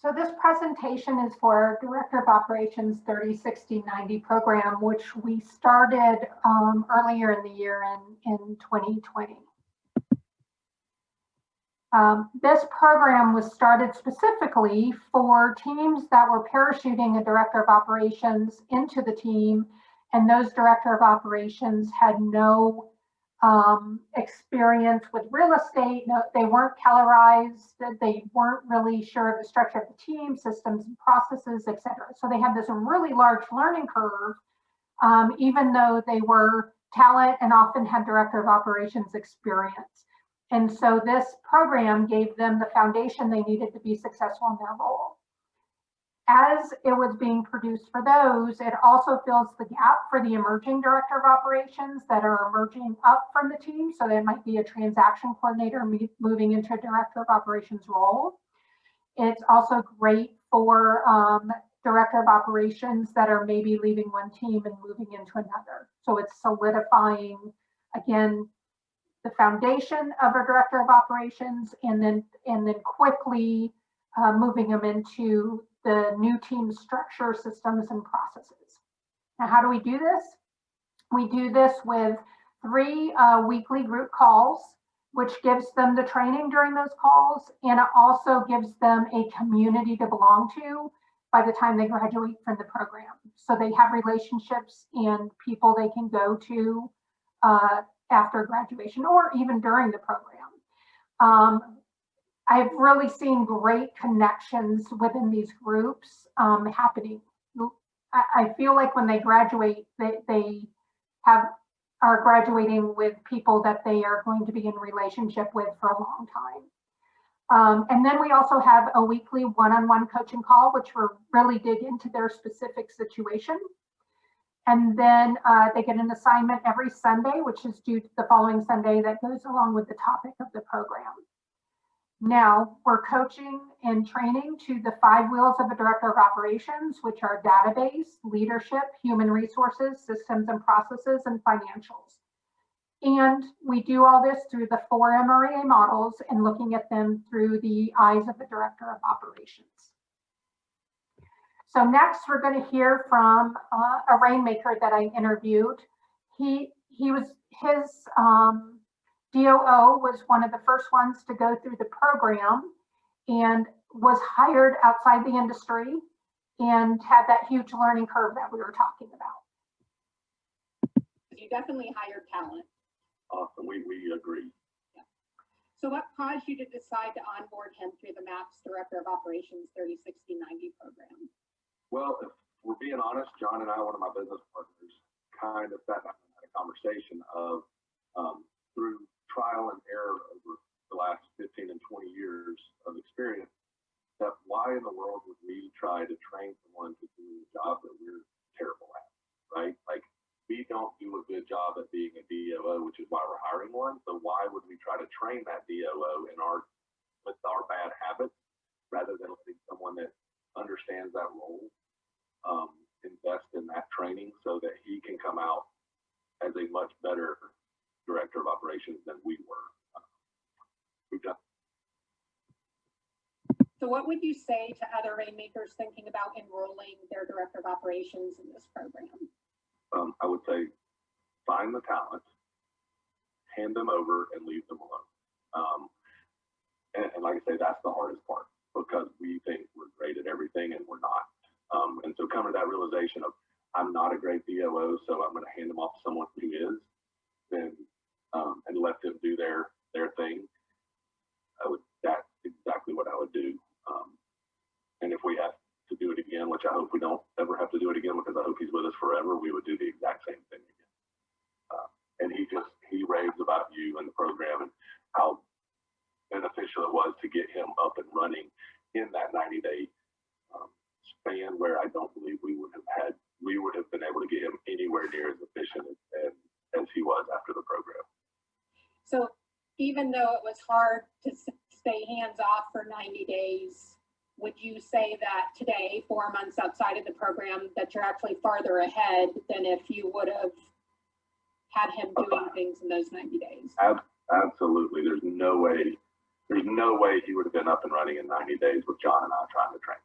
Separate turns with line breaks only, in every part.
So this presentation is for Director of Operations 30/60/90 program, which we started earlier in the year in 2020. This program was started specifically for teams that were parachuting a Director of Operations into the team, and those Director of Operations had no experience with real estate. No, they weren't Kellerized. They weren't really sure of the structure of the team, systems and processes, etc. So they had this really large learning curve, even though they were talent and often had Director of Operations experience. And so this program gave them the foundation they needed to be successful in their role. As it was being produced for those, it also fills the gap for the emerging Director of Operations that are emerging up from the team. So there might be a transaction coordinator moving into a Director of Operations role. It's also great for Director of Operations that are maybe leaving one team and moving into another. So it's solidifying, again, the foundation of a Director of Operations, and then quickly moving them into the new team structure, systems, and processes. Now, how do we do this? We do this with 3 weekly group calls, which gives them the training during those calls, and it also gives them a community to belong to by the time they graduate from the program. So they have relationships and people they can go to after graduation or even during the program. I've really seen great connections within these groups happening. I feel like when they graduate, they are graduating with people that they are going to be in relationship with for a long time. And then we also have a weekly one-on-one coaching call, which we're really dig into their specific situation. And then they get an assignment every Sunday, which is due to the following Sunday that goes along with the topic of the program. Now we're coaching and training to the 5 wheels of a Director of Operations, which are database, leadership, human resources, systems and processes, and financials. And we do all this through the 4 MREA models and looking at them through the eyes of the Director of Operations. So next we're going to hear from a rainmaker that I interviewed. His DOO was one of the first ones to go through the program and was hired outside the industry and had that huge learning curve that we were talking about.
You definitely hired talent.
Awesome, we agree.
Yeah. So what caused you to decide to onboard him through the MAPS Director of Operations 30/60/90 program?
Well, if we're being honest, John and I, one of my business partners, kind of sat down and had a conversation of through trial and error over the last 15 and 20 years of experience, that why in the world would we try to train someone to do a job that we're terrible at, right? Like, we don't do a good job at being a DOO, which is why we're hiring one. So why would we try to train that DOO with our bad habits rather than letting someone that understands that role invest in that training so that he can come out as a much better Director of Operations than we were. We've done.
So what would you say to other rainmakers thinking about enrolling their Director of Operations in this program?
I would say find the talent, hand them over, and leave them alone. And like I say, that's the hardest part, because we think we're great at everything and we're not. And so coming to that realization of I'm not a great DOO, so I'm going to hand them off to someone who is, then and let them do their thing. That's exactly what I would do. And if we have to do it again, which I hope we don't ever have to do it again, because I hope he's with us forever, we would do the exact same thing again. And he raves about you and the program and how beneficial it was to get him up and running in that 90-day span, where I don't believe we would have been able to get him anywhere near as efficient as he was after the program.
So even though it was hard to stay hands off for 90 days, would you say that today, 4 months outside of the program, that you're actually farther ahead than if you would have had him doing things in those 90 days?
Absolutely. There's no way There's no way he would have been up and running in 90 days with John and I trying to train.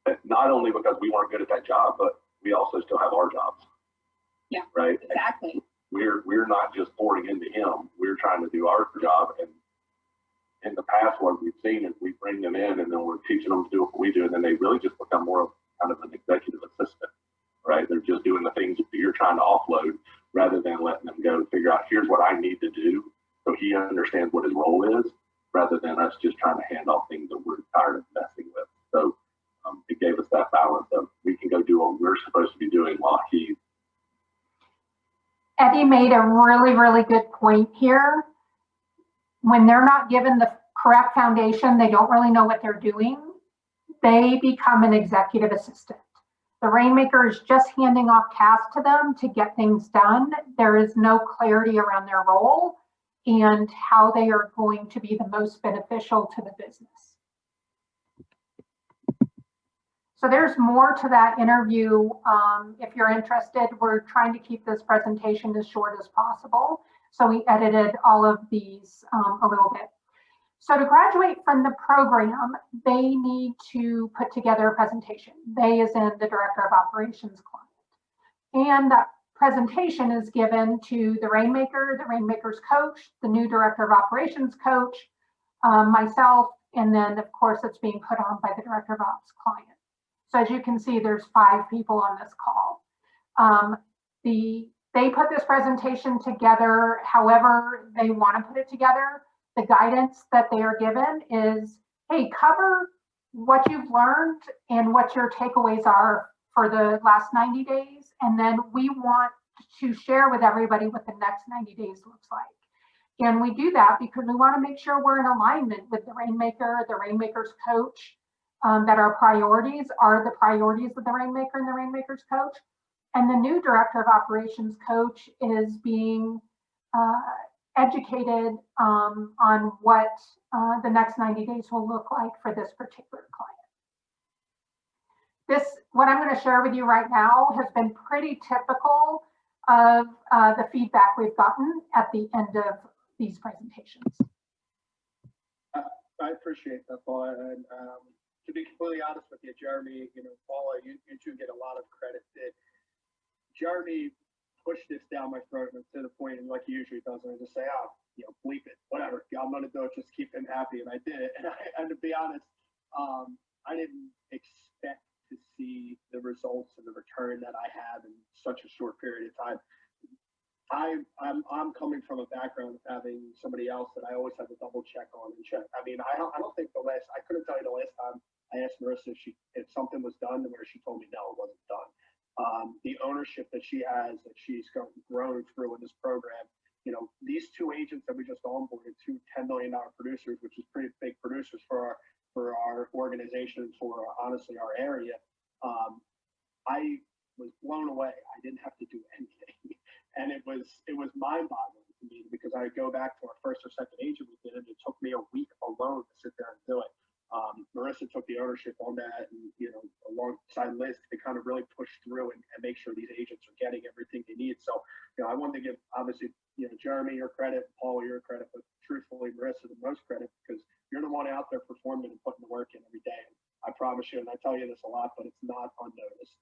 But not only because we weren't good at that job, but we also still have our jobs.
Yeah,
right.
exactly.
We're not just pouring into him. We're trying to do our job. And in the past, what we've seen is we bring them in and then we're teaching them to do what we do. And then they really just become more of kind of an executive assistant, right? They're just doing the things that you're trying to offload rather than letting them go figure out, here's what I need to do. So he understands what his role is rather than us just trying to hand off things that we're tired of messing with. So it gave us that balance of we can go do what we're supposed to be doing while he.
Eddie made a really, really good point here. When they're not given the correct foundation, they don't really know what they're doing, they become an executive assistant. The Rainmaker is just handing off tasks to them to get things done. There is no clarity around their role and how they are going to be the most beneficial to the business. So there's more to that interview. If you're interested, we're trying to keep this presentation as short as possible. So we edited all of these a little bit. So to graduate from the program, they need to put together a presentation. They is in the Director of Operations client. And that presentation is given to the Rainmaker, the Rainmaker's coach, the new Director of Operations coach, myself, and then of course it's being put on by the Director of Ops client. So as you can see, there's 5 people on this call. They put this presentation together however they want to put it together. The guidance that they are given is, hey, cover what you've learned and what your takeaways are for the last 90 days. And then we want to share with everybody what the next 90 days looks like. And we do that because we want to make sure we're in alignment with the Rainmaker, the Rainmaker's coach, that our priorities are the priorities of the Rainmaker and the Rainmaker's coach. And the new Director of Operations coach is being educated on what the next 90 days will look like for this particular client. What I'm going to share with you right now has been pretty typical of the feedback we've gotten at the end of these presentations.
I appreciate that, Paula. And to be completely honest with you, Jeremy, Paula, you two get a lot of credit. Jeremy pushed this down my throat to the point, and like he usually does, and I just say, bleep it, whatever. I'm gonna do it, just keep him happy, and I did it. And to be honest, I didn't expect to see the results and the return that I have in such a short period of time. I'm coming from a background of having somebody else that I always have to double check on and check. I mean, I don't think I couldn't tell you the last time I asked Marissa if something was done, and where she told me no, it wasn't done. The ownership that she has, that she's grown through in this program, these 2 agents that we just onboarded, 2 $10 million producers, which is pretty big producers for our organization, for honestly our area. I was blown away. I didn't have to do anything, and it was mind-boggling to me because I go back to our first or second agent we did, and it took me a week alone to sit there and do it. Marissa took the ownership on that, and alongside Liz to kind of really push through and make sure these agents are getting everything they need. So I wanted to give obviously Jeremy your credit, Paul your credit, but truthfully Marissa the most credit because you're the one out there performing and putting the work in every day. And I promise you, and I tell you this a lot, but it's not unnoticed.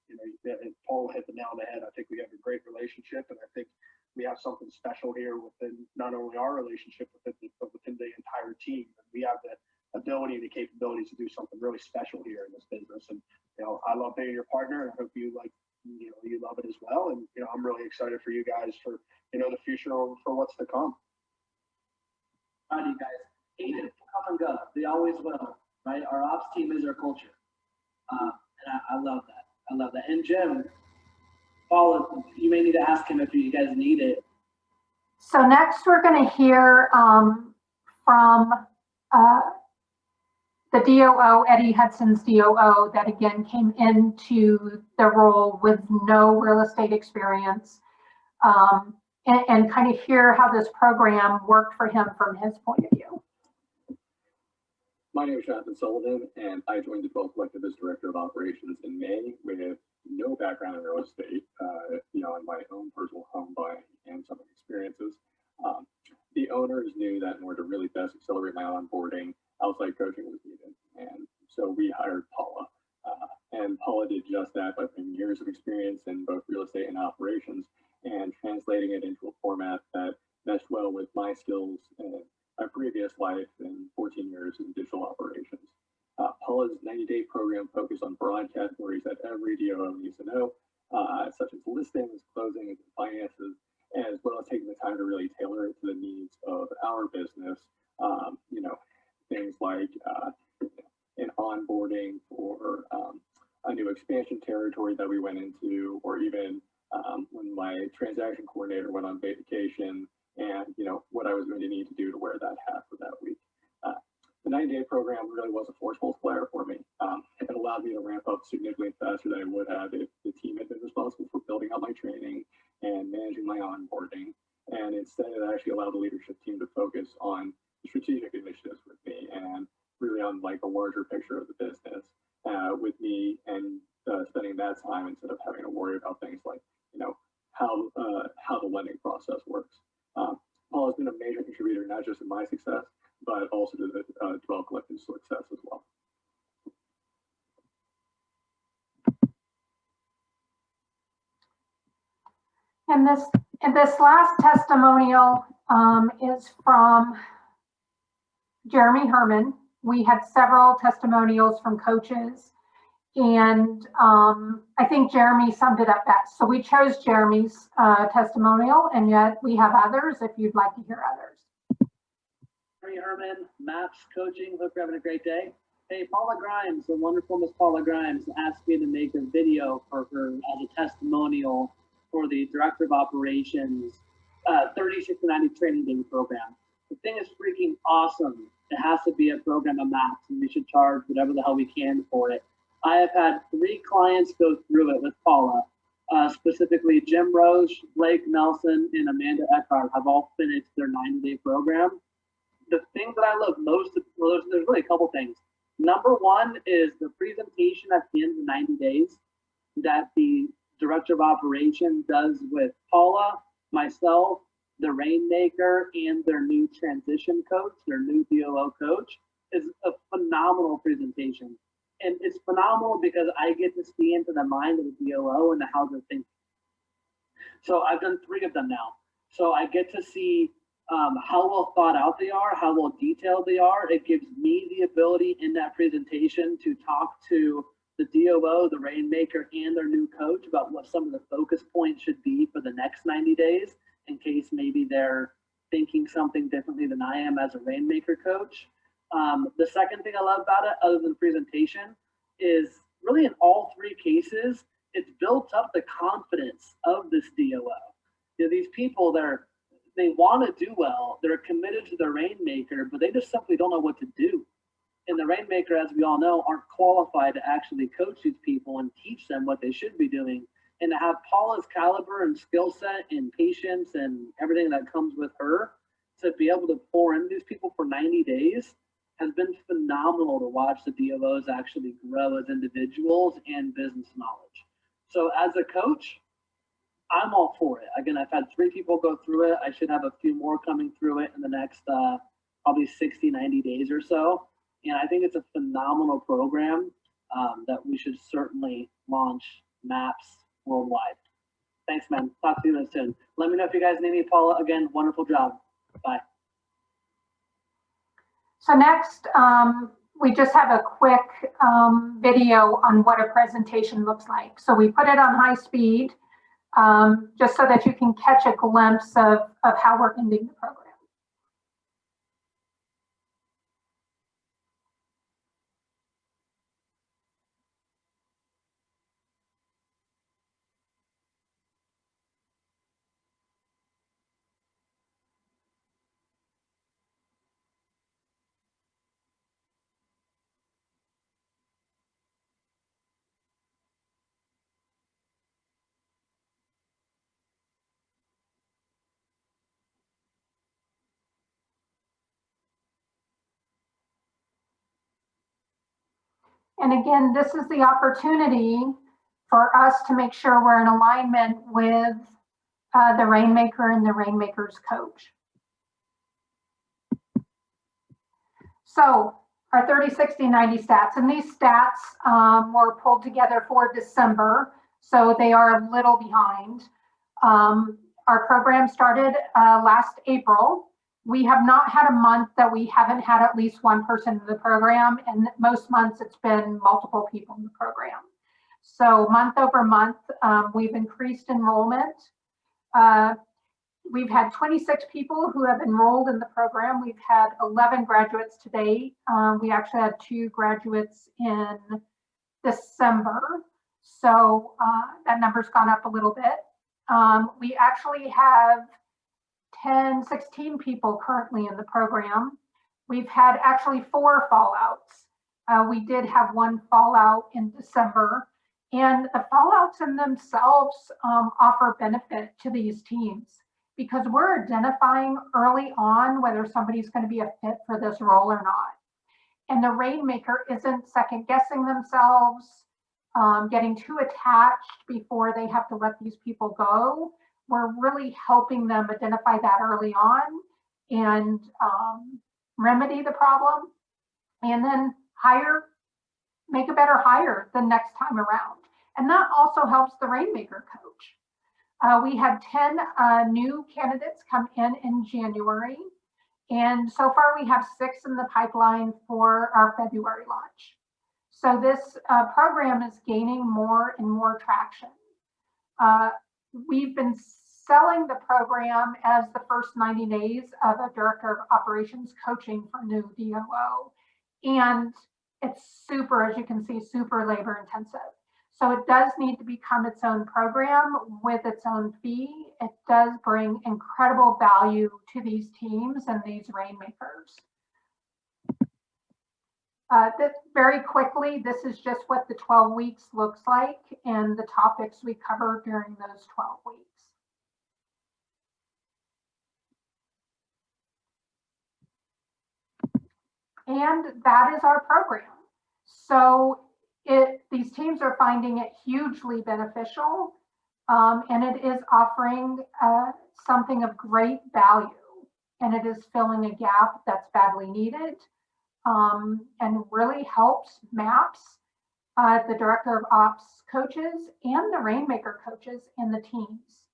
Paul hit the nail on the head. I think we have a great relationship, and I think we have something special here within not only our relationship but within the entire team. And we have that ability and the capabilities to do something really special here in this business. And I love being your partner, and I hope you you love it as well. And I'm really excited for you guys for the future for what's to come.
All right, you guys, agents come and go. They always will, right? Our ops team is our culture, and I love that. I love that. And Jim, Paul, you may need to ask him if you guys need it.
So next we're going to hear from the DOO, Eddie Hudson's DOO, that again came into the role with no real estate experience, and kind of hear how this program worked for him from his point of view.
My name is Jonathan Sullivan, and I joined the 12 Collective as Director of Operations in May with no background in real estate, in my own personal home buying and some experiences. the owners knew that in order to really best accelerate my onboarding, outside coaching was needed. And so we hired Paula. And Paula did just that by bringing years of experience in both real estate and operations and translating it into a format that meshed well with my skills and my previous life in 14 years in digital operations. Paula's 90-day program focused on broad categories that every DOO needs to know, such as listings, closings, and finances, as well as taking the time to really tailor it to the needs of our business. Things like an onboarding for a new expansion territory that we went into, or even when my transaction coordinator went on vacation, and what I was going to need to do to wear that hat for that week. The 90-day program really was a force multiplier for me. It allowed me to ramp up significantly faster than I would have if the team had been responsible for building out my training and managing my onboarding. And instead, it actually allowed the leadership team to focus on strategic initiatives with me and really on like a larger picture of the business with me, and spending that time instead of having to worry about things like how the lending process works. Paul has been a major contributor not just in my success, but also to the Dwell Collective's success as well.
And this last testimonial is from Jeremy Herman. We had several testimonials from coaches, and I think Jeremy summed it up best. So we chose Jeremy's testimonial, and yet we have others if you'd like to hear others.
Jeremy Herman, MAPS Coaching. Hope you're having a great day. Hey, Paula Grimes, the wonderful Miss Paula Grimes, asked me to make a video for her as a testimonial for the Director of Operations 36 to 90 Training Day program. The thing is freaking awesome. It has to be a program of MAPS, and we should charge whatever the hell we can for it. I have had 3 clients go through it with Paula, specifically Jim Roche, Blake Nelson, and Amanda Eckhart have all finished their 90-day program. The thing that I love most, well, there's really a couple things. Number one is the presentation at the end of the 90 days that the Director of Operations does with Paula, myself, the Rainmaker, and their new transition coach, their new DOO coach, is a phenomenal presentation. And it's phenomenal because I get to see into the mind of the DOO and how they're thinking. So I've done 3 of them now. So I get to see how well thought out they are, how well detailed they are. It gives me the ability in that presentation to talk to the DOO, the Rainmaker, and their new coach about what some of the focus points should be for the next 90 days, in case maybe they're thinking something differently than I am as a Rainmaker coach. The second thing I love about it, other than the presentation, is really in all 3 cases, it's built up the confidence of this DOO. These people, they want to do well, they're committed to the Rainmaker, but they just simply don't know what to do. And the Rainmaker, as we all know, aren't qualified to actually coach these people and teach them what they should be doing. And to have Paula's caliber and skill set and patience and everything that comes with her to be able to pour into these people for 90 days has been phenomenal to watch the DOOs actually grow as individuals and business knowledge. So as a coach, I'm all for it. Again, I've had 3 people go through it. I should have a few more coming through it in the next probably 60, 90 days or so. And I think it's a phenomenal program that we should certainly launch MAPS worldwide. Thanks, man. Talk to you soon. Let me know if you guys need me, Paula. Again, wonderful job. Bye.
So next, we just have a quick video on what a presentation looks like. So we put it on high speed just so that you can catch a glimpse of how we're ending the program. And again, this is the opportunity for us to make sure we're in alignment with the Rainmaker and the Rainmaker's coach. So our 30, 60, 90 stats, and these stats were pulled together for December, so they are a little behind. Our program started last April. We have not had a month that we haven't had at least one person in the program, and most months it's been multiple people in the program. So month over month, we've increased enrollment. We've had 26 people who have enrolled in the program. We've had 11 graduates to date. We actually had 2 graduates in December. So that number's gone up a little bit. We actually have 10, 16 people currently in the program. We've had actually 4 fallouts. We did have 1 fallout in December. And the fallouts in themselves offer benefit to these teams, because we're identifying early on whether somebody's going to be a fit for this role or not. And the Rainmaker isn't second guessing themselves, getting too attached before they have to let these people go. We're really helping them identify that early on and remedy the problem, and then make a better hire the next time around. And that also helps the Rainmaker coach. We had 10 new candidates come in January. And so far we have 6 in the pipeline for our February launch. So this program is gaining more and more traction. We've been selling the program as the first 90 days of a director of operations coaching for new DOO. And it's super, as you can see, super labor intensive. So it does need to become its own program with its own fee. It does bring incredible value to these teams and these Rainmakers. Very quickly, this is just what the 12 weeks looks like and the topics we cover during those 12 weeks. And that is our program. So these teams are finding it hugely beneficial, and it is offering something of great value, and it is filling a gap that's badly needed, and really helps MAPS, the Director of Ops coaches, and the Rainmaker coaches and the teams.